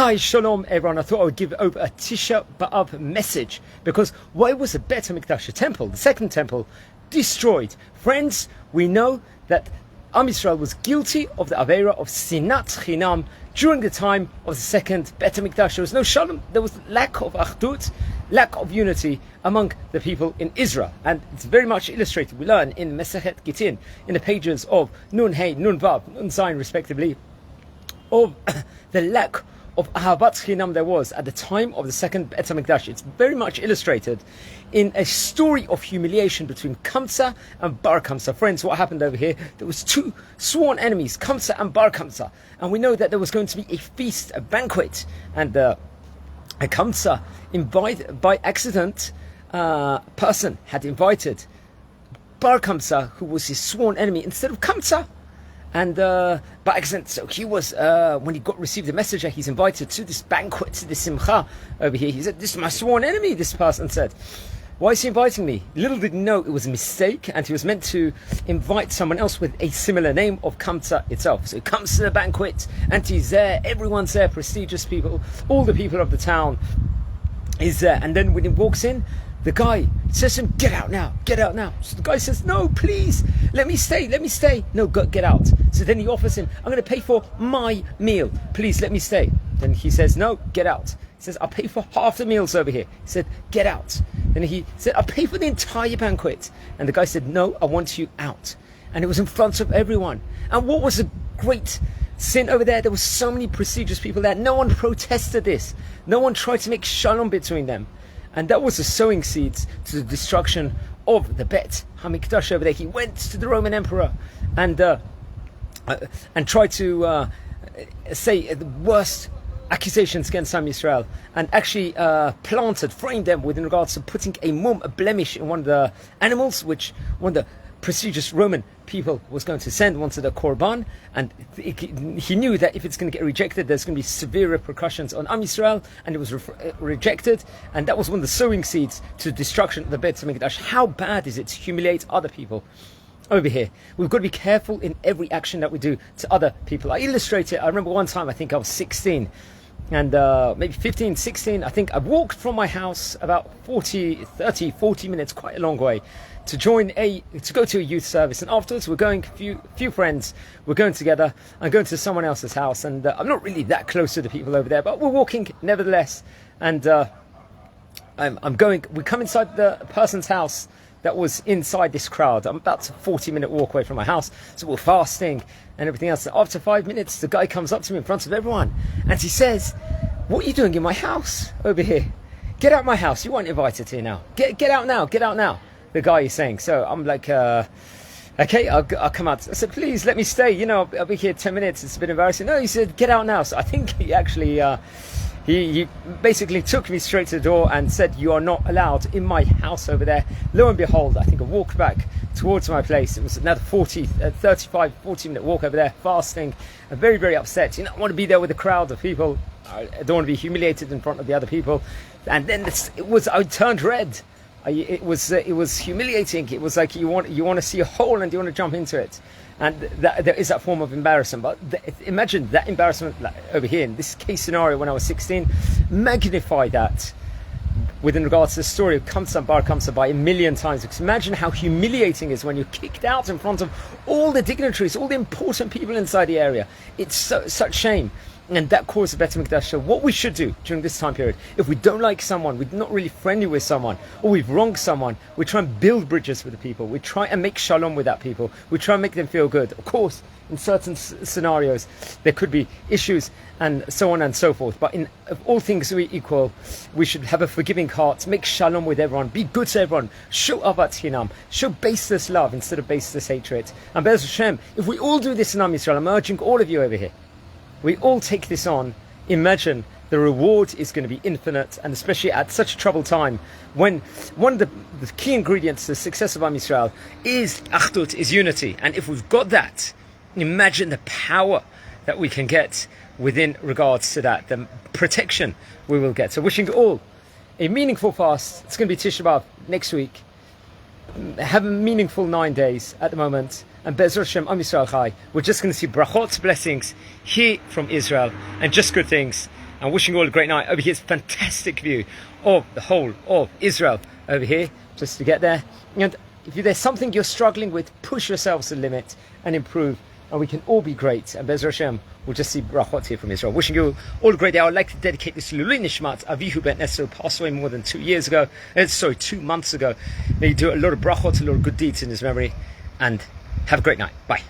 Hi, Shalom everyone. I thought I would give over a Tisha B'Av message, because why was the Bet HaMikdash temple, the second temple, destroyed? Friends, we know that Am Yisrael was guilty of the Aveira of Sinat Chinam during the time of the second Bet HaMikdash. There was no Shalom, there was lack of Achdut, lack of unity among the people in Israel. And it's very much illustrated. We learn in Masechet Gittin, in the pages of Nun Hey, Nun Vav, Nun Zayin respectively, of the lack of Ahavat Chinam there was at the time of the second Bet HaMikdash. It's very much illustrated in a story of humiliation between Kamsa and Bar Kamsa. Friends, what happened over here? There was two sworn enemies, Kamsa and Bar Kamsa, and we know that there was going to be a feast, a banquet, and a Kamsa by accident, person had invited Bar Kamsa, who was his sworn enemy, instead of Kamsa. And by accident, so he was, when he received the messenger, he's invited to this banquet, to this simcha over here. He said, "This is my sworn enemy," this person said. "Why is he inviting me?" Little did he know it was a mistake, and he was meant to invite someone else with a similar name of Kamsa itself. So he comes to the banquet, and he's there, everyone's there, prestigious people, all the people of the town is there. And then when he walks in, the guy says to him, "Get out now, get out now." So the guy says, "No, please, let me stay. No, get out." So then he offers him, "I'm going to pay for my meal. Please let me stay." Then he says, "No, get out." He says, "I'll pay for half the meals over here." He said, "Get out." Then he said, "I'll pay for the entire banquet." And the guy said, "No, I want you out." And it was in front of everyone. And what was a great sin over there? There were so many prestigious people there. No one protested this. No one tried to make shalom between them. And that was the sowing seeds to the destruction of the Bet HaMikdash over there. He went to the Roman emperor and tried to say the worst accusations against Am Yisrael, and actually framed them with regards to putting a blemish in one of the animals, which one of the prestigious Roman people was going to send, wanted a korban, and he knew that if it's going to get rejected, there's going to be severe repercussions on Am Yisrael, and it was rejected, and that was one of the sowing seeds to the destruction of the Bet HaMikdash. How bad is it to humiliate other people? Over here, we've got to be careful in every action that we do to other people. I illustrate it. I remember one time, I think I was 16, and maybe 15, 16, I think I walked from my house about 40 minutes, quite a long way, to go to a youth service. And afterwards we're going, few friends, we're going together. I'm going to someone else's house, and I'm not really that close to the people over there, but we're walking nevertheless. And we come inside the person's house that was inside this crowd. I'm about a 40-minute walk away from my house, so we're fasting and everything else. So after 5 minutes, the guy comes up to me in front of everyone, and he says, "What are you doing in my house over here? Get out my house. You weren't invited here now. Get out now. Get out now." The guy is saying. So I'm like, okay, I'll come out. I said, "Please let me stay. You know, I'll be here 10 minutes. It's a bit embarrassing." No, he said, "Get out now." So I think he actually, he basically took me straight to the door and said, "You are not allowed in my house over there." Lo and behold, I think I walked back towards my place. It was another 40-minute walk over there, fasting, and very, very upset. You know, I want to be there with a crowd of people. I don't want to be humiliated in front of the other people. And then I turned red. It was humiliating. It was like you want to see a hole and you want to jump into it, and there is that form of embarrassment. But imagine that embarrassment over here in this case scenario when I was 16. Magnify that within regards to the story of Kamsa and Bar Kamsa by 1,000,000 times. Because imagine how humiliating it is when you're kicked out in front of all the dignitaries, all the important people inside the area. It's such shame. And that caused the Bet HaMikdash. So what we should do during this time period, if we don't like someone, we're not really friendly with someone, or we've wronged someone, we try and build bridges with the people. We try and make shalom with that people. We try and make them feel good. Of course, in certain scenarios, there could be issues and so on and so forth. But in all things we equal, we should have a forgiving heart, make shalom with everyone, be good to everyone, show Ahavat Chinam, show baseless love instead of baseless hatred. And Be'ez Hashem, if we all do this in Am Yisrael, I'm urging all of you over here, we all take this on, imagine the reward is going to be infinite, and especially at such a troubled time when one of the key ingredients to the success of Am Yisrael is Achdut, is unity. And if we've got that, imagine the power that we can get within regards to that, the protection we will get. So wishing you all a meaningful fast. It's going to be Tisha B'Av next week. Have a meaningful 9 days at the moment. And Be'ez Hashem, Am Yisrael Chai. We're just going to see brachot, blessings here from Israel, and just good things. I'm wishing you all a great night. Over here's a fantastic view of the whole of Israel over here, just to get there. And if there's something you're struggling with, push yourselves to the limit and improve, and we can all be great. And Be'ez Hashem, we'll just see brachot here from Israel. Wishing you all a great day. I would like to dedicate this to Lulin Nishmat Avihu Ben Esther, who passed away more than 2 months ago. May you do a lot of brachot, a lot of good deeds in his memory, and have a great night. Bye.